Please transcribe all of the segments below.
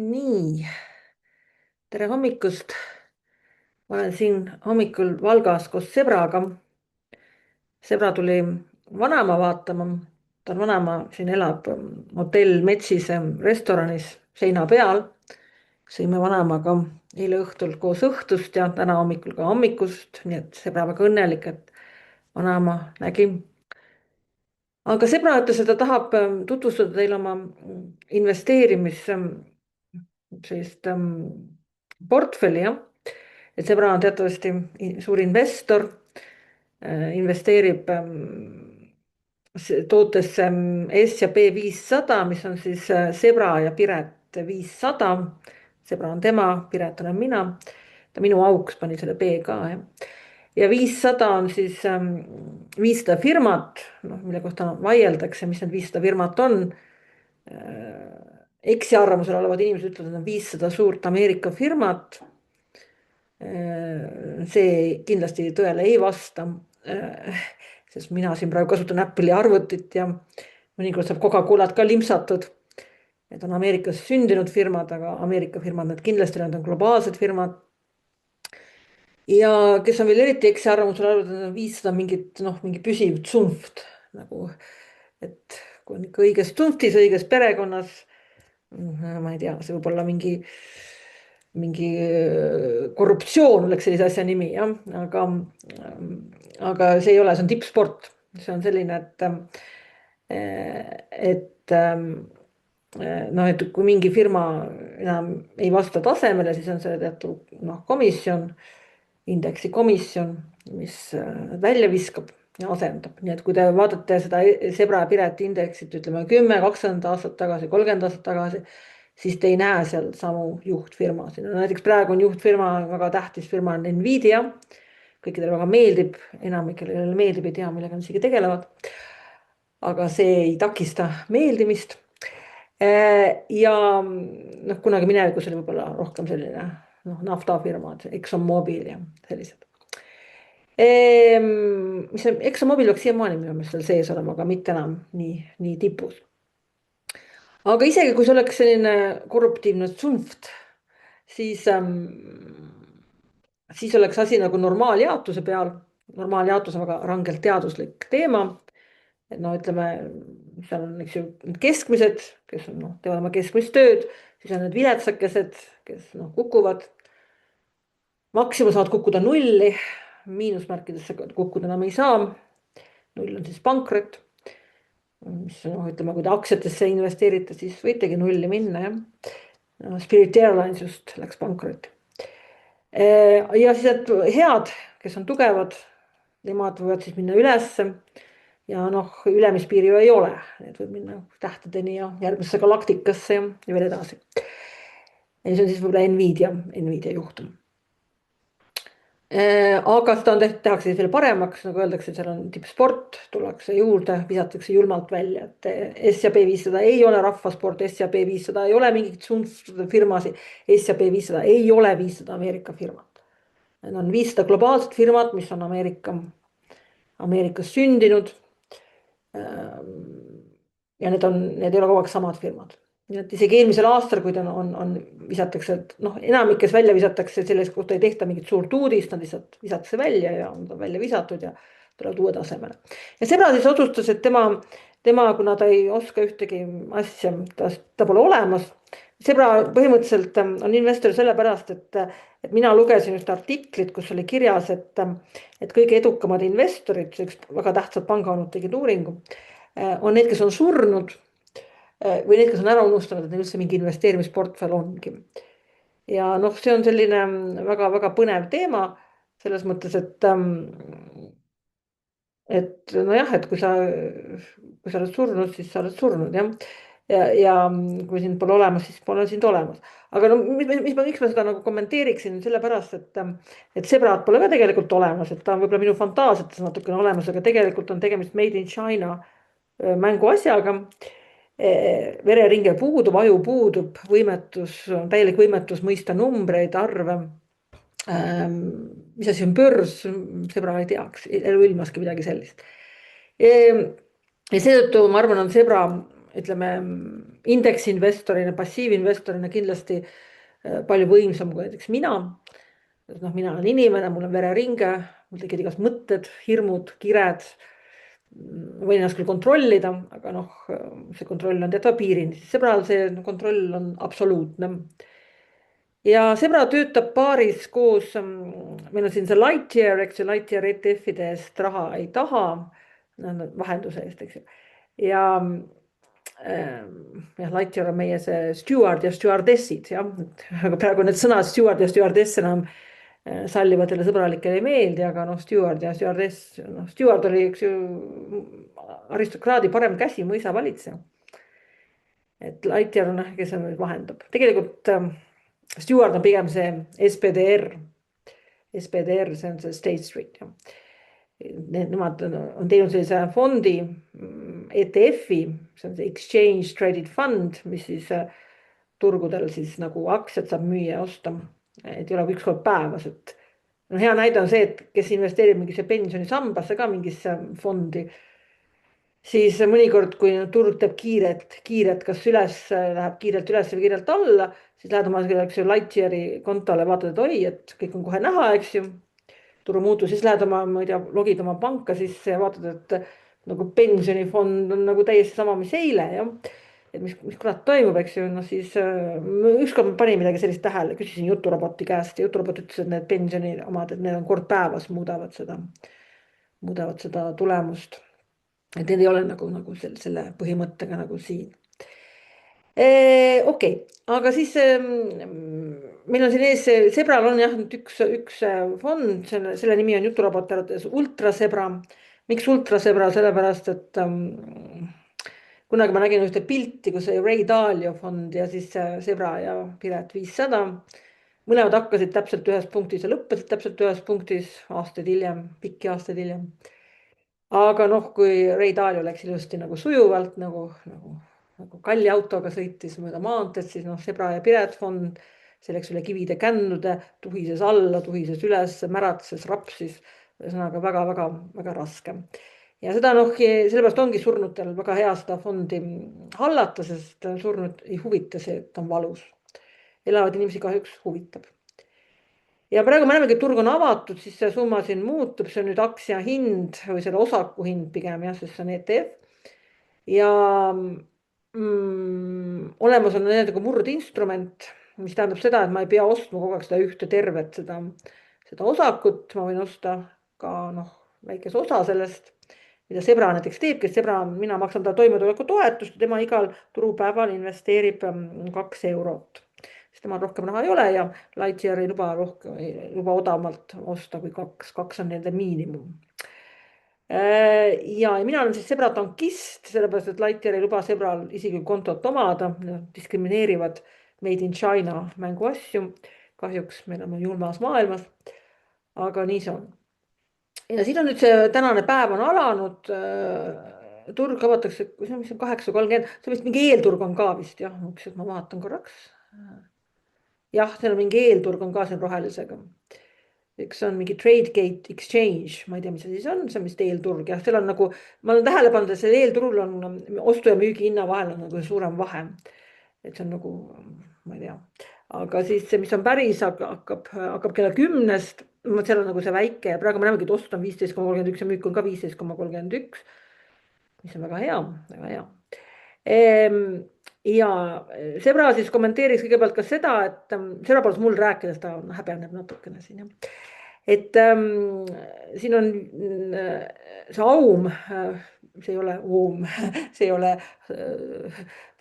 Nii, tere hommikust. Ma olen siin hommikul Valgas koos sõbraga. Sõbra tuli vanaema vaatama. Ta on vanaema, siin elab hotell Metsise restoranis seina peal. Sõime vanaemaga eile õhtul koos õhtust ja täna hommikul ka hommikust. Nii et sõbra väga õnnelik, et vanaema nägi. Aga sõbra ütles, et ta tahab tutvustada teile oma investeerimis sellist portfelli, jah. Et sõbra on teatavasti suur investor, investeerib tootesse S&P 500, mis on siis Sõbra ja Piret 500. Sõbra on tema, Piret olen mina. Ta minu auks pani selle B ka, jah. Ja 500 on siis 500 firmat, mille kohta vaieldakse, mis need 500 firmat on. Eksiarvamusel olevad inimesed ütlevad, et on 500 suurt Ameerika firmat. See kindlasti tõele ei vasta, sest mina siin praegu kasutan Apple'i arvutit ja mõnikord saab Coca-Colat ka limpsatud. Need on Ameerikas sündinud firmad, aga Ameerika firmad, need kindlasti need on globaalsed firmad. Ja kes on veel eriti eksiarvamusel arvatud, et on 500 mingi püsiv tsunft, nagu, et kui on ikka õiges tsunftis, õiges perekonnas, ma ei tea, see võib olla mingi korruptsioon oleks sellise asja nimi, jah. Aga see ei ole, see on tippsport. See on selline, et kui mingi firma enam ei vasta tasemele, siis on see teatud komisjon, indeksi komisjon, mis välja viskab ja asendab. Nii et kui te vaatate seda Sõbra ja Pireti indeksit, ütleme 10, 20 aastat tagasi, 30 aastat tagasi, siis te ei näe seal samu juhtfirmasid. Näiteks praegu on juhtfirma, väga tähtis firma on Nvidia. Kõikidele väga meeldib, enamikele meeldib, ei tea, millega nad isegi tegelevad. Aga see ei takista meeldimist. Ja kunagi minevikus oli võib-olla rohkem selline naftafirmad, ExxonMobil ja sellised. ExxonMobil oleks siiamaani minu meelest seal sees olema, aga mitte enam nii tipus. Aga isegi kui see oleks selline korruptiivne tsunft, siis oleks asi nagu normaaljaotuse peal. Normaaljaotus on väga rangelt teaduslik teema. Et ütleme, seal on keskmised, kes teevad oma keskmist tööd, siis on need viletsakesed, kes kukuvad. Maksimum saavad kukkuda nulli, miinusmärkidesse kukkuda enam ei saa. Null on siis pankrot. Mis ütleme, kui te aktsiatesse investeerite, siis võitegi nulli minna, jah. Spirit Airlines just läks pankrot. Ja siis et head, kes on tugevad, nemad võivad siis minna ülesse ja ülemispiiri ju ei ole. Need võib minna tähtedeni ja järgmisse galaktikasse ja veel edasi. Ja see on siis võib-olla Nvidia juhtum. Aga seda tehakse siis veel paremaks, nagu öeldakse, seal on tippsport, tullakse juurde, visatakse julmalt välja, et S&P 500 ei ole rahvasport, S&P 500 ei ole mingit firmasid, S&P 500 ei ole 500 Ameerika firmat. Need on 500 globaalset firmat, mis on Ameerikas sündinud. Ja need ei ole kogu aeg samad firmad. Nii et isegi eelmisel aastal, kui on visatakse, et enamikes välja visatakse, selles kohta ei tehta mingit suurt uudist, nad lihtsalt visatakse välja ja on välja visatud ja tulevad uue tasemele. Ja Sõbra siis otsustas, et tema, kuna ta ei oska ühtegi asja, ta pole olemas. Sõbra põhimõtteliselt on investor sellepärast, et mina lugesin ühte artiklit, kus oli kirjas, et kõige edukamad investorid, üks väga tähtsad pangaonud tegid uuringu, on need, kes on surnud või need, kes on ära unustanud, et neil üldse mingi investeerimisportfell ongi. Ja see on selline väga, väga põnev teema selles mõttes, et kui sa oled surnud, siis sa oled surnud, jah. Ja kui sind pole olemas, siis pole sind olemas. Aga miks ma seda kommenteeriksin, sellepärast, et Sõbrad pole ka tegelikult olemas, et ta on võib-olla minu fantaasiates natukene olemas, aga tegelikult on tegemist Made in China mänguasjaga. Vereringe puudub, aju puudub, täielik võimetus mõista numbreid, arve. Mis asi on börs, Sõbra ei teaks, elu ilmaski midagi sellist. Ja seetõttu ma arvan, on Sõbra ütleme, indeksinvestorina, passiivinvestorina kindlasti palju võimsam kui näiteks mina. Noh, mina olen inimene, mul on vereringe, mul tekivad igast mõtted, hirmud, kired. Võin ennast küll kontrollida, aga noh, see kontroll on teatava piirini, siis sõbral see kontroll on absoluutne. Ja sõbra töötab paaris koos, meil on siin see Lightyear, eks ju, Lightyear ETF-ide eest raha ei taha, vahenduse eest, eks ju. Ja jah, Lightyear on meie see steward ja stewardessid, jah, aga praegu need sõnad steward ja stewardess enam sallivatele sõbralikele ei meeldi, aga noh, steward ja stewardess, noh, steward oli üks ju aristokraadi parem käsi, mõisavalitseja. Et Lightyear on, kes on vahendab. Tegelikult steward on pigem see SPDR, see on see State Street. Ja. Nemad on teinud sellise fondi ETF-i, see on see Exchange Traded Fund, mis siis turgudel siis nagu aktsiad saab müüa ja osta. Et ei ole üks kord päevas, et no hea näide on see, et kes investeerib mingisse pensionisambasse ka mingisse fondi, siis mõnikord, kui turg teeb kiiret, kas läheb kiirelt üles või kiirelt alla, siis lähed oma Lightyeari kontole, vaatad, et oi, et kõik on kohe näha, eks ju, turumuutus, siis lähed oma, ma ei tea, logid oma panka sisse ja vaatad, et nagu pensionifond on nagu täiesti sama, mis eile, jah. Et mis kurat toimub, eks ju, no siis ükskord ma panin midagi sellist tähele, küsisin juturoboti käest ja juturobot ütles, et need pensioni omad, et need on kord päevas muudavad seda tulemust. Et need ei ole nagu selle põhimõttega nagu siin. Okei, aga siis meil on siin ees, Sebral on jah üks fond, selle nimi on juturoboti arvates Ultrasebra. Miks Ultrasebra? Sellepärast, et kunagi ma nägin ühte pilti, kus oli Ray Dalio fond ja siis Sebra ja Piret 500. Mõlemad hakkasid täpselt ühes punktis ja lõppesid täpselt ühes punktis aastaid hiljem, pikki aastaid hiljem. Aga noh, kui Ray Dalio läks ilusti nagu sujuvalt, nagu kalli autoga sõitis mööda maanteed, siis noh, Sebra ja Piret fond, see läks üle kivide kännude, tuhises alla, tuhises üles, märatses, rapsis, ühesõnaga väga raske. Ja seda noh, sellepärast ongi surnutel väga hea seda fondi hallata, sest surnud ei huvita see, et on valus. Elavad inimesi kahjuks huvitab. Ja praegu me näemegi, et turg on avatud, siis see summa siin muutub, see on nüüd aktsia hind või selle osaku hind pigem jah, sest see on ETF. Ja olemas on nagu murdinstrument, mis tähendab seda, et ma ei pea ostma kogu aeg seda ühte tervet seda osakut, ma võin osta ka noh, väikese osa sellest, mida Sebra näiteks teeb, kes Sebra, mina maksan ta toimetulekutoetust, tema igal turupäeval investeerib 2 eurot. Sest temal rohkem raha ei ole ja Lightyear ei luba odavamalt osta kui 2 on nende miinimum. Ja mina olen siis Sebra tankist, sellepärast et Lightyear ei luba Sebral isiklikku kontot omada, diskrimineerivad made in China mänguasju. Kahjuks me oleme julmas maailmas, aga nii see on. Ja siin on nüüd see tänane päev on alanud, turg avatakse, mis on 8:30, see vist mingi eelturg on ka vist jah, ma vaatan korraks. Jah, seal on mingi eelturg on ka siin rohelisega. Üks on mingi Tradegate Exchange, ma ei tea, mis see siis on, see on vist eelturg jah, seal on nagu, ma olen tähele pannud, et seal eelturul on ostu ja müügi hinna vahel on nagu suurem vahe. Et see on nagu, ma ei tea, aga siis see, mis on päris, hakkab kella 10-st, seal on nagu see väike ja praegu me näemegi, et ost on 15,31 ja müük on ka 15,31, mis on väga hea, väga hea. Ja Sebra siis kommenteeriks kõigepealt ka seda, et Sebra palus mul rääkides, ta häbeneb natukene siin jah. Et siin on see aum, see ei ole oom, see ei ole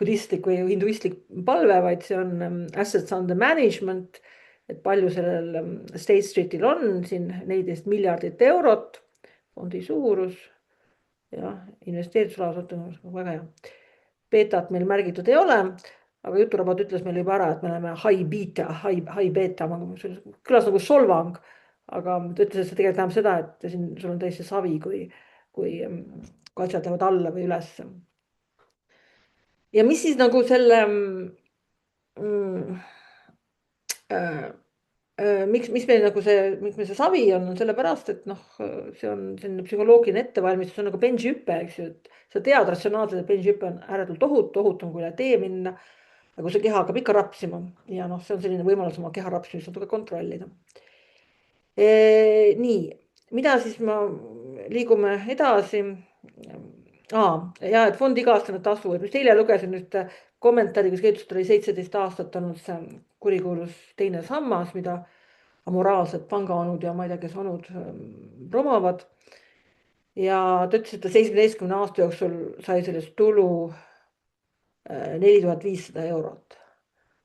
budistlik või hinduistlik palve, vaid see on assets under management, et palju sellel State Streetil on siin 14 miljardit eurot, fondi suurus ja investeeritusrahastus on väga hea. Betat meil märgitud ei ole, aga juturobot ütles meil juba ära, et me oleme high beta, kõlas nagu solvang, aga ta ütles, et see tegelikult tähendab seda, et siin sul on täiesti savi, kui asjad lähevad alla või üles. Ja mis siis nagu selle Mis meil nagu miks meil see savi on sellepärast, et noh, see on selline psühholoogiline ettevalmistus, see on nagu bensihüpe, eks ju, et sa tead ratsionaalselt, et bensihüpe on ääretult ohutum kui üle tee minna. aga kui see keha hakkab ikka rapsima ja noh, see on selline võimalus oma keha rapsimist natuke kontrollida. Nii, mida siis liigume edasi. Ja et fondi iga-aastane tasu, et just eile lugesin ühte kommentaari, kus kirjutas, et oli 17 aastat olnud see kurikuulus teine sammas, mida amoraalsed pangaonud ja ma ei tea, kes onud promovad. Ja ta ütles, et ta 17 aasta jooksul sai sellest tulu 4500 eurot.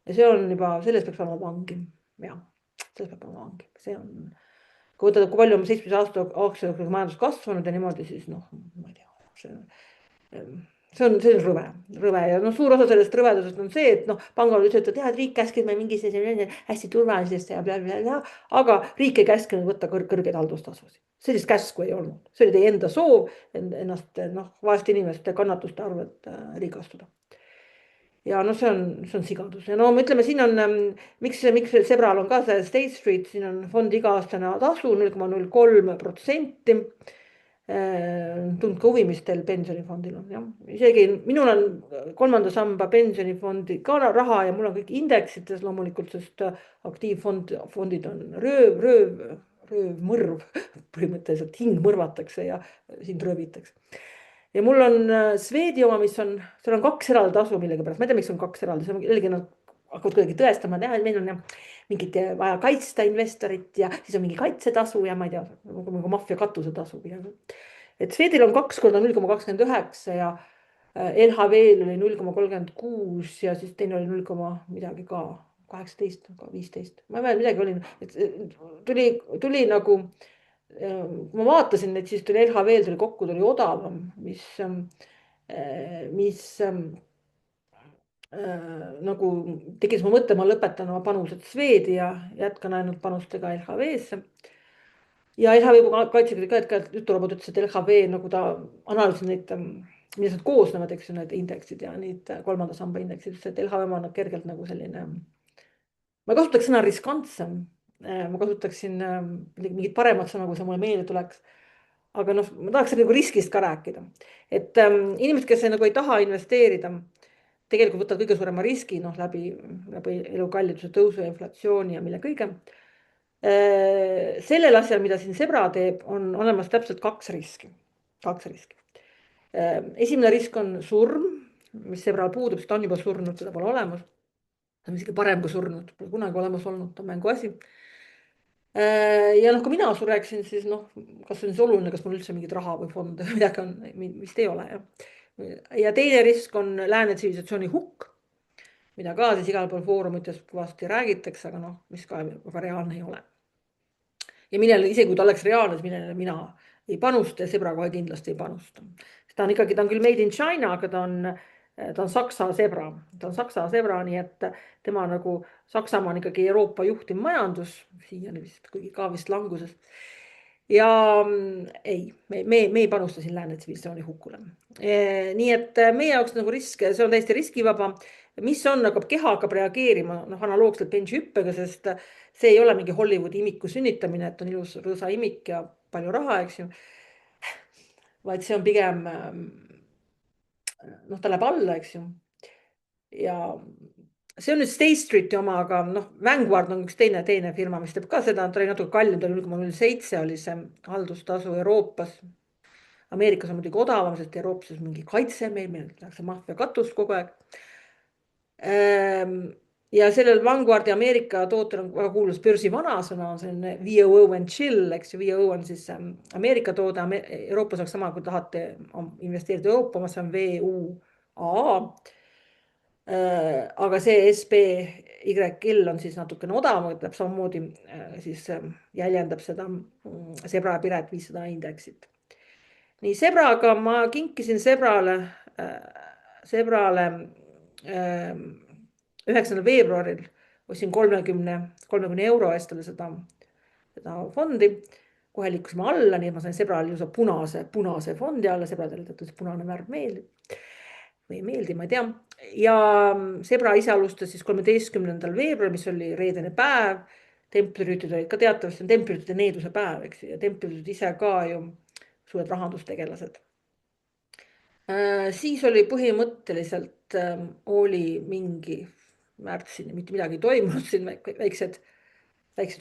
Ja see on juba, selles peaks olema vangi. Jah, selles peab olema vangi. See on, kui võtta, kui palju on 17 aasta jooksul majandus kasvanud ja niimoodi, siis noh, ma ei tea, see on rõve ja noh, suur osa sellest rõvedusest on see, et noh, pangad ütlevad, et jah, et riik käskis meil mingi hästi turvalisest ja blablabla, aga riik ei käskinud võtta kõrgeid haldustasusid. Sellist käsku ei olnud, see oli teie enda soov ennast noh, vaeste inimeste kannatuste arvelt rikastuda. Ja noh, see on sigadus ja no ütleme, siin on, miks Sebral on ka see State Street, siin on fondi iga-aastane tasu 0,03%. Tundke huvi, mis teil pensionifondil on, jah. Isegi minul on 3. samba pensionifondi ka raha ja mul on kõik indeksites loomulikult, sest aktiivfondid on röövmõrv, põhimõtteliselt hing mõrvatakse ja sind röövitakse. Ja mul on Swedi oma, mis on, seal on 2 eraldi tasu millegipärast, ma ei tea, miks on 2 eraldi, see on jällegi nad hakkavad kuidagi tõestama, et meil on mingit vaja kaitsta investorit ja siis on mingi kaitsetasu ja ma ei tea, nagu maffia katusetasu. Et Swedil on 2 korda 0,29 ja LHV-l oli 0,36 ja siis teine oli 0, midagi ka 18, 15. Ma ei mäleta, midagi oli, et tuli nagu, kui ma vaatasin, et siis tuli LHV-l tuli kokku, tuli odavam, mis nagu tegis mu mõtte, ma lõpetan oma panused Swedi ja jätkan ainult panustega LHV-sse. Ja LHV kaitsega ka, et juturobot ütles, et LHV nagu ta analüüsis neid, millest nad koosnevad, eks ju, need indeksid ja neid 3. samba indeksid, et LHV on kergelt nagu selline, ma ei kasutaks sõna riskantsem, ma kasutaksin mingit paremat sõna, kui see mulle meelde tuleks. Aga noh, ma tahaks nagu riskist ka rääkida. Et inimesed, kes nagu ei taha investeerida, tegelikult võtavad kõige suurema riski läbi elukalliduse tõusu ja inflatsiooni ja mille kõige. Sellel asjal, mida siin Sebra teeb, on olemas täpselt 2 riski. 2 riski. Esimene risk on surm, mis Sebral puudub, sest ta on juba surnud, seda pole olemas. Ta on isegi parem kui surnud, pole kunagi olemas olnud, ta on mängu asi. Ja noh, kui mina sureksin, siis noh, kas see on siis oluline, kas mul üldse mingit raha või fonde või midagi on, vist ei ole. Ja teine risk on lääne tsivilisatsiooni hukk, mida ka siis igal pool foorumites kõvasti räägitakse, aga noh, mis ka väga reaalne ei ole. Ja millele, isegi kui ta oleks reaalne, siis millele mina ei panusta ja Sebra kohe kindlasti ei panusta. Ta on küll made in China, aga ta on Saksa Sebra. Ta on Saksa Sebra, nii et tema nagu Saksamaa on ikkagi Euroopa juhtiv majandus, siiani vist, kuigi ka vist languses. Ja ei, me ei panusta siin lääne tsivilisatsiooni hukkule. Nii et meie jaoks nagu risk, see on täiesti riskivaba. Mis on, keha hakkab reageerima analoogselt bensihüppega, sest see ei ole mingi Hollywoodi imiku sünnitamine, et on ilus rõõsa imik ja palju raha, eks ju. Vaid see on pigem, ta läheb alla, eks ju. Ja see on nüüd State Streeti oma, aga Vanguard on üks teine firma, mis teeb ka seda, ta oli natuke kallim, ta oli 0,07 oli see haldustasu Euroopas. Ameerikas on muidugi odavam, sest Euroopas on mingi kaitse, meil tehakse maffia katust kogu aeg. Ja sellel Vanguardi Ameerika tootel on väga kuulus börsi vanasõna, on selline VOO and chill, eks ju, VOO on siis Ameerika toode, Euroopas oleks sama, kui tahate investeerida Euroopa, see on VUA. Aga see SPYL on siis natukene odavam, et läheb samamoodi siis jäljendab seda Sebra ja Piret 500 indeksit. Nii, Sebraga ma kinkisin Sebrale 9. veebruaril ostsin 30 euro eest seda fondi. Kohe liikusime alla, nii et ma sain Sebrale ilusa punase fondi alla. Sebradele tõttu punane värv meeldib või ei meeldi, ma ei tea. Ja Sebra ise alustas siis 13. veebruaril, mis oli reedene päev. templirüütid olid ka teatavasti on templirüütide needuse päev, eks ju, ja templirüütid ise ka ju suured rahandustegelased. Siis oli põhimõtteliselt oli mingi märtsini mitte midagi toimunud, siin väiksed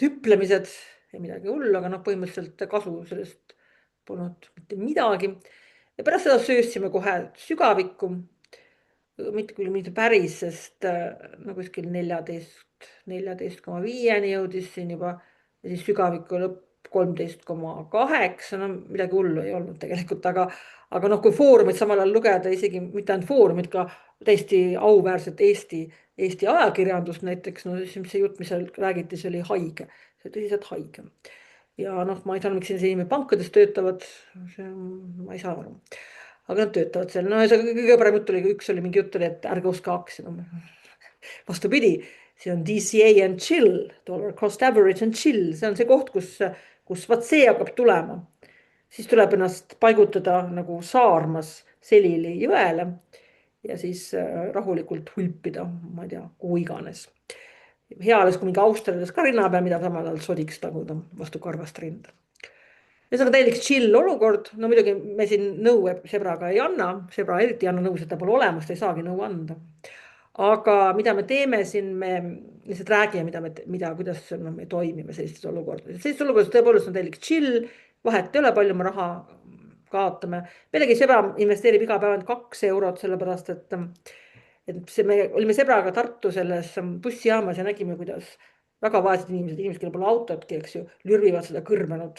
hüplemised, ei midagi hullu, aga noh, põhimõtteliselt kasu sellest polnud mitte midagi. Ja pärast seda söösime kohe sügavikku, mitte küll mitte päris, sest no kuskil 14,5 jõudis siin juba ja siis sügaviku lõpp 13,8, no midagi hullu ei olnud tegelikult, aga noh, kui foorumit samal ajal lugeda, isegi mitte ainult foorumit, ka täiesti auväärset Eesti ajakirjandust näiteks, no siis see jutt, mis seal räägiti, see oli haige, see oli tõsiselt haige. Ja noh, ma ei saa, miks siin inimesed pankades töötavad, ma ei saa aru. Aga nad töötavad seal, no ja kõige parem jutt oli, üks oli mingi jutt oli, et ärge ostke aktsiaid, vastupidi, see on DCA and chill, dollar cost average and chill, see on see koht, kus vaat see hakkab tulema. Siis tuleb ennast paigutada nagu saarmas selili jõele ja siis rahulikult hulpida, ma ei tea, kuhu iganes. Hea oleks, kui mingi Austraalias ka rinna peal, mida samal ajal sodiks taguda vastu karvast rinda. Ühesõnaga täielik chill olukord, no muidugi me siin nõu Sebraga ei anna, Sebra eriti ei anna nõu, seda pole olemas, ta ei saagi nõu anda. Aga mida me teeme siin, me lihtsalt räägime, kuidas no, me toimime sellistes olukordades. Sellistes olukordades tõepoolest on täielik chill, vahet ei ole, palju me raha kaotame. Pealegi Sebra investeerib iga päev ainult 2 eurot, sellepärast et me olime Sebraga Tartu selles bussijaamas ja nägime, kuidas väga vaesed inimesed, kellel pole autotki, eks ju, lürvivad seda kõrbenud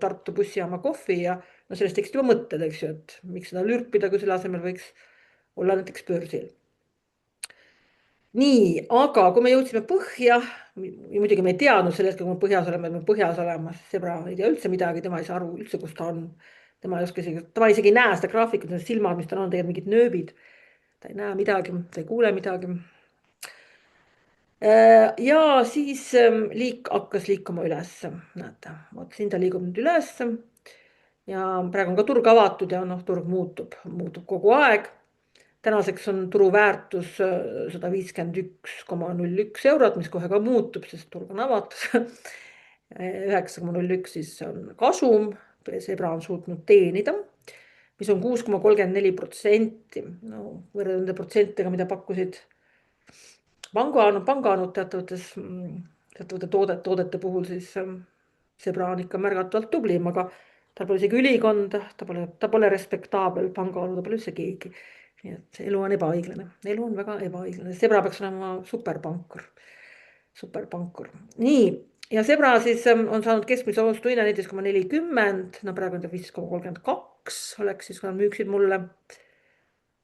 Tartu bussijaama kohvi ja no sellest tekib juba mõtted, eks ju, et miks seda lürpida, kui selle asemel võiks olla näiteks börsil. Nii, aga kui me jõudsime põhja, muidugi me ei teadnud sel hetkel, kui me põhjas oleme, et me põhjas olema, Sebra ei tea üldse midagi, tema ei saa aru üldse, kus ta on. Ta isegi ei näe seda graafikut, need silmad, mis tal on, tegelikult mingid nööbid. Ta ei näe midagi, ta ei kuule midagi. Ja siis hakkas liikuma üles, näete, vot siin ta liigub nüüd üles. Ja praegu on ka turg avatud ja noh, turg muutub kogu aeg. Tänaseks on turu väärtus 151,01 eurot, mis kohe ka muutub, sest turg on avatud. 9,01 siis on kasum, Sebra on suutnud teenida, mis on 6,34%. No võrreldes nende protsentidega, mida pakkusid pangaanud teatavate toodete puhul, siis Sebra on ikka märgatavalt tublim, aga tal pole isegi ülikonda, ta pole respektaabel pangaonu, ta pole üldse keegi. Nii et elu on ebaõiglane, elu on väga ebaõiglane, Sebra peaks olema superpankur. Nii, ja Sebra siis on saanud keskmise ostuhinna 14,40, no praegu on ta 15,32 oleks siis, kui nad müüksid mulle.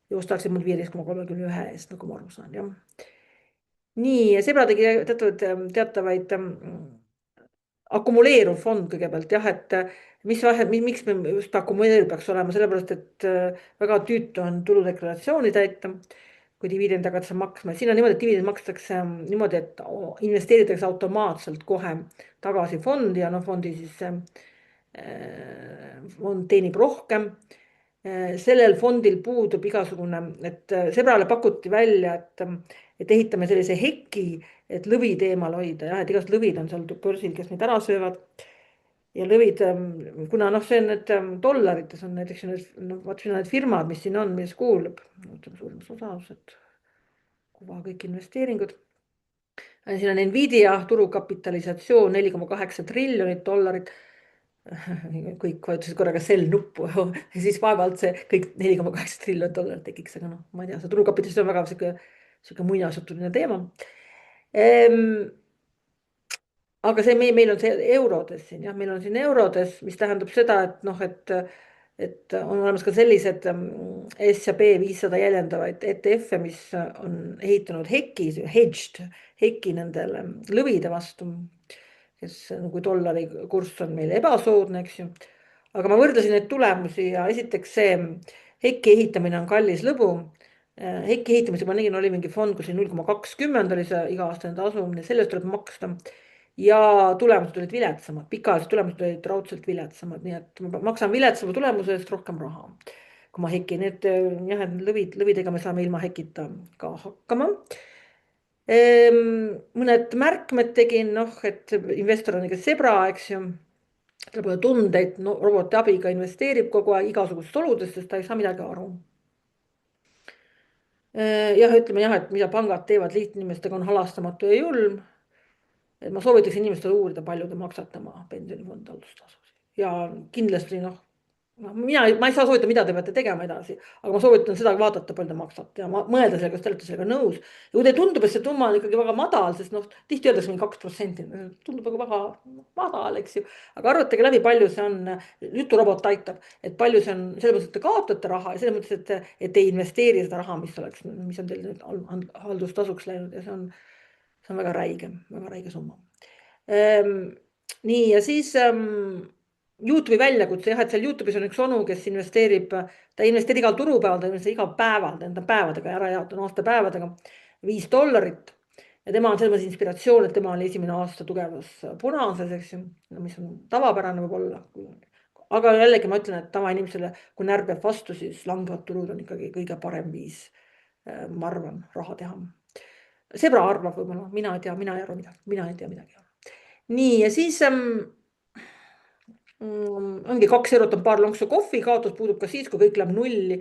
Ja ostaksid mul 15,31 eest, nagu ma aru saan, jah. Nii, Sebra tegi teatavaid akumuleeruv fond kõigepealt jah, et miks me just akumuleeruv peaks olema, sellepärast et väga tüütu on tuludeklaratsiooni täita, kui dividend hakatakse maksma. Siin on niimoodi, et dividend makstakse niimoodi, et investeeritakse automaatselt kohe tagasi fondi ja no fondi siis fond teenib rohkem. Sellel fondil puudub igasugune, et Sebrale pakuti välja, et ehitame sellise heki, et lõvid eemal hoida, jah, et igast lõvid on seal börsil, kes neid ära söövad. Ja lõvid, kuna noh, see on need dollarites on näiteks vaat siin on need firmad, mis siin on, mis kuulub, suuremas osalused, kuva kõik investeeringud. Siin on Nvidia turukapitalisatsioon 4,8 triljonit dollarit. Kõik vajutasid korraga sell nuppu ja siis vaevalt see kõik 4,8 triljonit dollarit tekiks, aga noh, ma ei tea, see turukapitalisatsioon on väga siuke muinasjutuline teema. Aga see meil on see eurodes siin, jah, meil on siin eurodes, mis tähendab seda, et noh, et on olemas ka sellised S&P 500 jäljendavaid ETF-e, mis on ehitanud heki nendele lõvide vastu, kes kui dollari kurss on meil ebasoodne, eks ju. Aga ma võrdlesin neid tulemusi ja esiteks see heki ehitamine on kallis lõbu. Heki ehitamise ma nägin, oli mingi fond, kus 0,20 oli see iga-aastane tasu, sellest tuleb maksta. Ja tulemused olid viletsamad, pikaajalised tulemused olid raudselt viletsamad, nii et ma maksan viletsama tulemuse eest rohkem raha. Kui ma hekin, need jah, lõvidega me saame ilma hekita ka hakkama. Mõned märkmed tegin, noh, et investor on ikka sebra, eks ju. Tal pole tundeid, no roboti abiga investeerib kogu aeg igasugustes oludes, sest ta ei saa midagi aru. Jah, ütleme jah, et mida pangad teevad liitinimestega on halastamatu ja julm. Et ma soovitaks inimestele uurida, palju te maksate oma pensionifondi haldustasusid. Ja kindlasti ma ei saa soovitada, mida te peate tegema edasi, aga ma soovitan seda vaadata, palju te maksate ja mõelda sellega, kas te olete sellega nõus. Ja kui teile tundub, et see summa on ikkagi väga madal, sest noh, tihti öeldakse mingi 2%, tundub aga väga madal, eks ju. aga arvutage läbi, palju see on, juturobot aitab, et palju see on, selles mõttes, et te kaotate raha ja selles mõttes, et ei investeeri seda raha, mis on teil nüüd haldustasuks läinud ja see on väga räige summa. Nii ja siis YouTube'i väljakutse jah, et seal YouTube'is on üks onu, kes investeerib, ta ei investeeri igal turupäeval, ta investeerib igal päeval, ta päevadega ära jaotab, aastapäevadega $5. ja tema on selles mõttes inspiratsioon, et tema oli esimene aasta tugevas punases, eks ju, mis on tavapärane võib-olla. aga jällegi ma ütlen, et tavainimesele, kui närv peab vastu, siis langevad turud on ikkagi kõige parem viis, ma arvan, raha teha. Sebra arvab võib-olla, mina ei tea, mina ei arva midagi, mina ei tea midagi. Nii ja siis ongi 2 eurot on paar lonksu kohvi, kaotus puudub ka siis, kui kõik läheb nulli,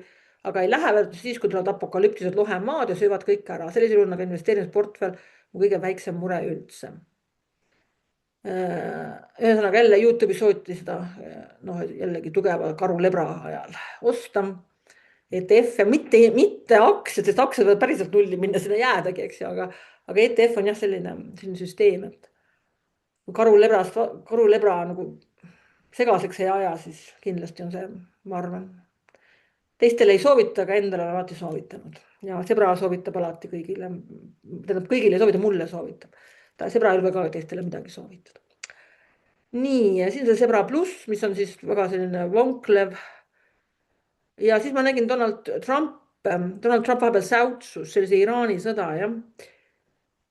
aga ei lähe väärtus siis, kui tulevad apokalüptilised lohemaad ja söövad kõik ära. Sellisel juhul nagu investeerimisportfell on kõige väiksem mure üldse. Ühesõnaga jälle YouTube'i sooviti seda noh, jällegi tugeva karulebra ajal osta. ETF-e, mitte aktsiad, sest aktsiad võivad päriselt nulli minna, sinna jäädagi, eks ju, aga ETF on jah selline süsteem, et kui karulebra nagu segaseks ei aja, siis kindlasti on see, ma arvan. Teistele ei soovita, aga endale on alati soovitanud ja sebra soovitab alati kõigile, tähendab kõigile ei soovita, mulle soovitab. Sebra ei ole ka teistele midagi soovitada. Nii ja siis on see sebra pluss, mis on siis väga selline vonklev. Ja siis ma nägin Donald Trump vahepeal säutsus sellise Iraani sõda, jah.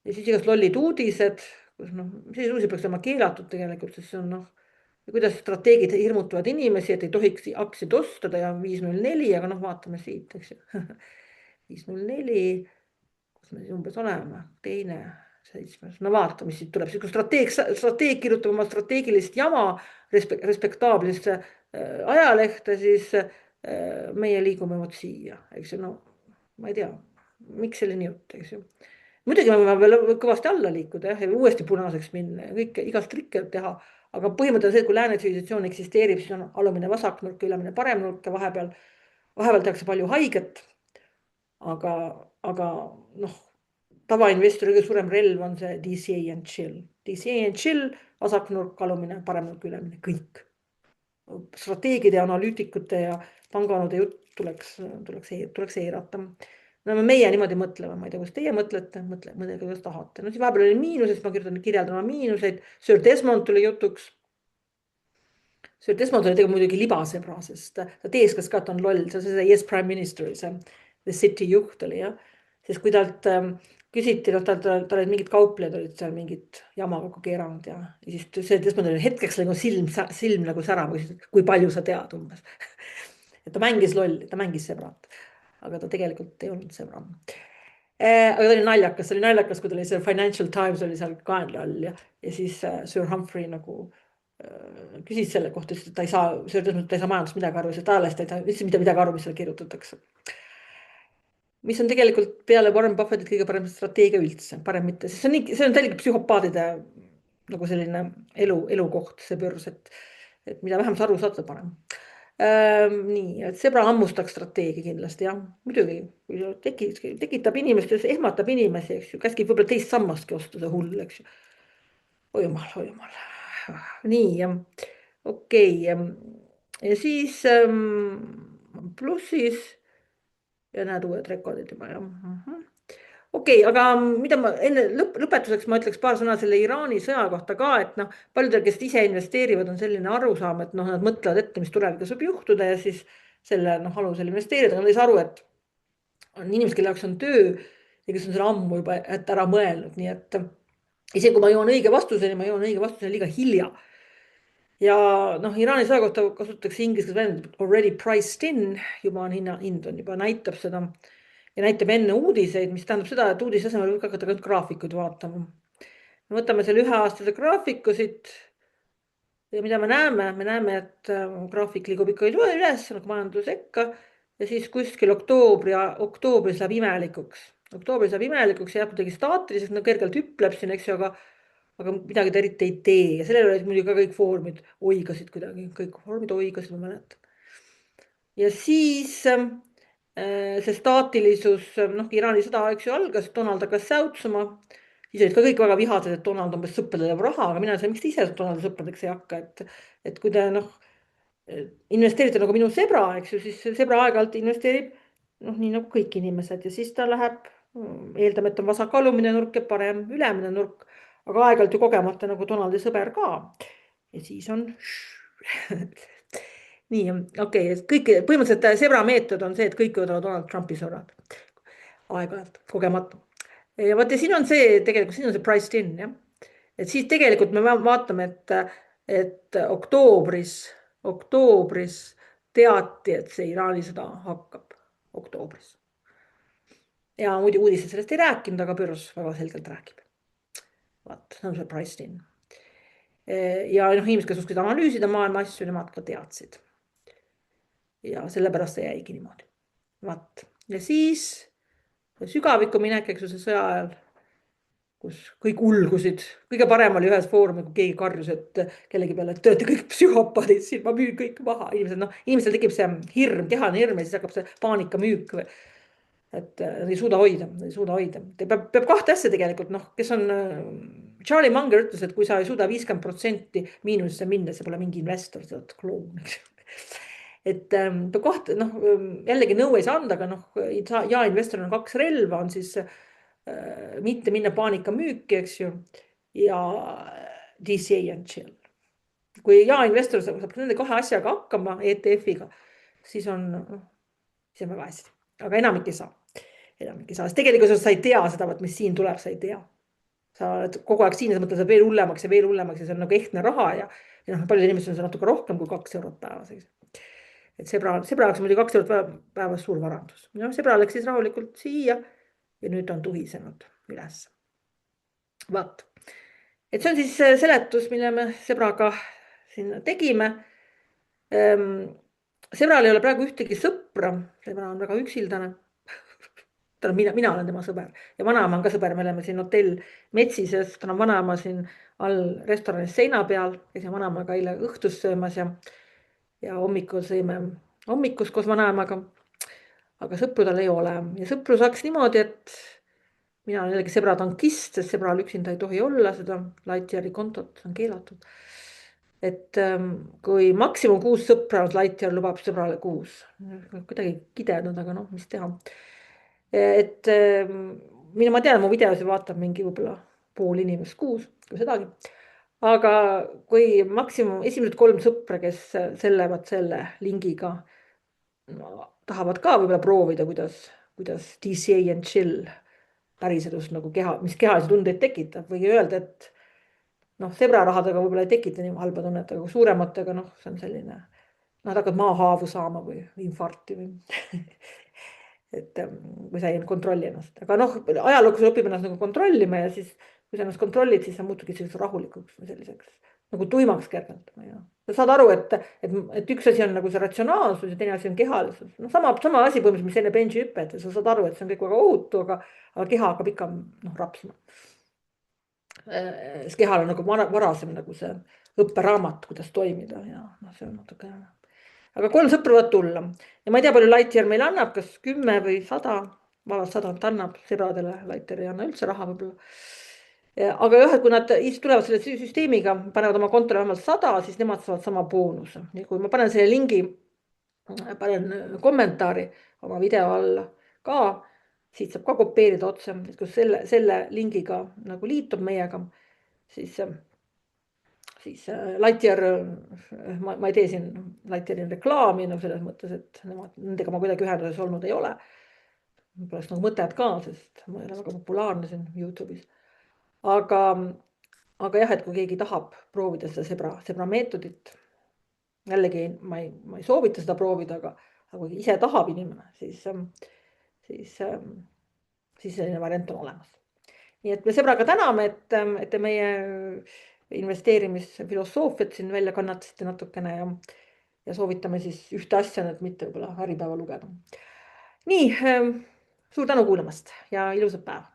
Ja siis igast lollid uudised, kus noh, sellised uudised peaks olema keelatud tegelikult, sest see on noh, kuidas strateegid hirmutavad inimesi, et ei tohiks aktsiaid ostada ja 5.04, aga noh, vaatame siit, eks ju. 5.04, kus me siis umbes oleme, 2.7, no vaatame, mis siit tuleb. Siis kui strateeg kirjutab oma strateegilist jama respektaablisse ajalehte, siis meie liigume vot siia, eks ju, no ma ei tea, miks selline jutt, eks ju. Muidugi me võime veel kõvasti alla liikuda jah, ja uuesti punaseks minna ja kõike, igast trikke teha, aga põhimõtteliselt see, et kui lääne tsivilisatsioon eksisteerib, siis on alumine vasaknurk, ülemine paremnurk ja vahepeal tehakse palju haiget. Aga noh, tavainvestori kõige suurem relv on see DCA and chill. DCA and chill, vasaknurk, alumine, paremnurk, ülemine, kõik. Strateegide ja analüütikute ja panganude jutt tuleks eirata. No meie niimoodi mõtleme, ma ei tea, kuidas teie mõtlete, mõtlege, kuidas tahate. No siis vahepeal oli miinusest, ma kirjeldan oma miinuseid. Sir Desmond tuli jutuks. Sir Desmond oli tegelikult muidugi libasebra, sest ta teeskas ka, et on loll. See oli Yes Prime Minister, see The City juht oli jah. Sest kui talt küsiti, noh, tal olid mingid kauplejad, olid seal mingid jama kokku keeranud ja siis see Desmond oli hetkeks nagu silm nagu särama, kui palju sa tead umbes. Et ta mängis lolli, ta mängis sebrat, aga ta tegelikult ei olnud sebra. Aga ta oli naljakas, kui ta oli see Financial Times oli seal kaenla all ja siis Sir Humphrey nagu küsis selle kohta, et ta ei saa majandust midagi aru, sest ajalehest ei saa üldse midagi aru, mis seal kirjutatakse. Mis on tegelikult peale Warren Buffettit kõige parem strateegia üldse, parem mitte, sest see on täielikult psühhopaadide nagu selline elukoht, see börs, et mida vähem sa aru saad, seda parem. Nii, et sebra hammustaks strateegia kindlasti, jah, muidugi, kui tekitab inimestes, ehmatab inimesi, eks ju, käskib võib-olla teist sammastki osta, see hull, eks ju. Oi jumal. Nii, okei. Ja siis plussis ja näed uued rekordid juba, jah. Okei, aga mida ma enne lõpetuseks ma ütleks paar sõna selle Iraani sõja kohta ka, et noh, paljudel, kes ise investeerivad, on selline arusaam, et noh, nad mõtlevad ette, mis tulevikus võib juhtuda ja siis selle alusel investeerida, aga nad ei saa aru, et on inimesed, kelle jaoks on töö ja kes on selle ammu juba ära mõelnud, nii et isegi kui ma jõuan õige vastuseni liiga hilja. Ja noh, Iraani sõja kohta kasutatakse inglise keeles väljendit already priced in, juba on hind on juba näitab seda. ja näitab enne uudiseid, mis tähendab seda, et uudise asemel võib hakata ainult graafikuid vaatama. Võtame selle üheaastase graafiku siit ja mida me näeme, et graafik liigub ikka üles nagu majandusekka ja siis kuskil oktoobris läheb imelikuks. Oktoobris läheb imelikuks ja jääb kuidagi staatiliseks, no kergelt hüpleb siin, eks ju, aga midagi ta eriti ei tee ja sellel olid muidugi ka kõik foorumid oigasid kuidagi, kõik foorumid oigasid, ma mäletan. Ja siis see staatilisus, noh, Iraani sõda, eks ju, algas, Donald hakkas säutsuma. Siis olid ka kõik väga vihased, et Donald umbes sõpradele raha, aga mina sain, miks te ise Donaldi sõpradeks ei hakka, et kui te noh, investeerite nagu minu sõbra, eks ju, siis sõbra aeg-ajalt investeerib noh, nii nagu kõik inimesed ja siis ta läheb, eeldame, et on vasak alumine nurk ja parem ülemine nurk, aga aeg-ajalt ju kogemata nagu Donaldi sõber ka. Ja siis on nii, okei, kõik põhimõtteliselt sõbra meetod on see, et kõik võivad olla Donald Trumpi sõbrad. Aeg-ajalt, kogemata. Ja vaata, siin on see, tegelikult siin on see priced in, jah. Et siis tegelikult me vaatame, et oktoobris teati, et see Iraani sõda hakkab oktoobris. Ja muidu uudised sellest ei rääkinud, aga börs väga selgelt räägib. Vaat, see on see priced in. Ja noh, inimesed, kes oskasid analüüsida maailma asju, nemad ka teadsid. Ja sellepärast see jäigi niimoodi. Vaat, ja siis sügavikku minek, eks ju, see sõja ajal, kus kõik ulgusid, kõige parem oli ühes foorumi, kui keegi karjus, et kellegi peale, et te olete kõik psühhopaadid siin, ma müün kõik maha. Inimesel tekib see hirm, kehaline hirm ja siis hakkab see paanikamüük. Et ei suuda hoida. Peab kahte asja tegelikult, noh, kes on, Charlie Munger ütles, et kui sa ei suuda 50% miinusesse minna, see pole mingi investor, sa oled kloon, eks ju. Et koht, noh, jällegi nõu ei saa anda, aga noh, ja investoril on kaks relva, on siis mitte minna paanikamüüki, eks ju, ja DCA and chill. Kui ja investor saab nende kahe asjaga hakkama ETF-iga, siis on väga hästi, aga enamik ei saa. Sest tegelikult sa ei tea seda, mis siin tuleb, sa ei tea. Sa oled kogu aeg siin ja sa mõtled veel hullemaks ja see on nagu ehtne raha ja noh, paljud inimesed on see natuke rohkem kui 2 eurot päevas. Et sõbra jaoks muidugi 2 eurot päevas suur varandus. No, sõbra läks siis rahulikult siia ja nüüd on tuhisenud üles. Vaat. Et see on siis seletus, mille me sõbraga siin tegime. Sõbral ei ole praegu ühtegi sõpra, sõbra on väga üksildane. Mina olen tema sõber ja vanaema on ka sõber, me oleme siin hotell Metsises, tal on vanaema siin all restoranis seina peal, käisime vanaemaga eile õhtust söömas ja hommikul sõime hommikus koos vanaemaga, aga sõpru tal ei ole ja sõpru saaks niimoodi, et mina olen jällegi sõbra tankist, sest sõbral üksinda ei tohi olla seda Lightyeari kontot, see on keelatud. Et kui maksimum 6 sõpra, Lightyear lubab sõbrale 6, kuidagi kidenud, aga noh, mis teha. Et ma tean, mu videosi vaatab mingi võib-olla pool inimest kuus, kui sedagi. Aga kui maksimum esimesed 3 sõpra, kes sellevad selle lingiga, tahavad ka võib-olla proovida, kuidas DCA and chill päriselus nagu mis kehalisi tundeid tekitab või öelda, et noh, sõbrarahadega võib-olla ei tekita nii halba tunnet, aga suurematega, noh, see on selline, nad hakkavad maahaavu saama või infarkti või et kui sa ei kontrolli ennast, aga noh, ajalooks õpib ennast nagu kontrollima ja siis, kui sa ennast kontrollid, siis sa muutudki selliseks rahulikuks või selliseks nagu tuimaks kergelt. Sa saad aru, et üks asi on nagu see ratsionaalsus ja teine asi on kehalisus. No sama asi põhimõtteliselt, mis enne benji hüpped, sa saad aru, et see on kõik väga ohutu, aga keha hakkab ikka rapsima. See kehal on nagu varasem nagu see õpperaamat, kuidas toimida ja noh, see on natuke. Aga 3 sõpra võivad tulla ja ma ei tea, palju Lightyear meile annab, kas 10 või 100, vabalt 100 annab sõbradele, Lightyear ei anna üldse raha võib-olla. Aga jah, et kui nad tulevad selle süsteemiga, panevad oma kontole vähemalt 100, siis nemad saavad sama boonuse. Ja kui ma panen selle lingi, panen kommentaari oma video alla ka, siit saab ka kopeerida otse, et kus selle lingiga nagu liitub meiega, siis Lightyear, ma ei tee siin Lightyeari reklaami nagu selles mõttes, et nendega ma kuidagi ühenduses olnud ei ole. Poleks nagu mõtet ka, sest ma ei ole väga populaarne siin YouTube'is. Aga jah, et kui keegi tahab proovida seda sõbra meetodit, jällegi ma ei soovita seda proovida, aga kui ise tahab inimene, siis siis selline variant on olemas. Nii et me sõbraga täname, et te meie investeerimisfilosoofiat siin välja kannatasite natukene ja soovitame siis ühte asja, et mitte võib-olla Äripäeva lugeda. Nii, suur tänu kuulamast ja ilusat päeva.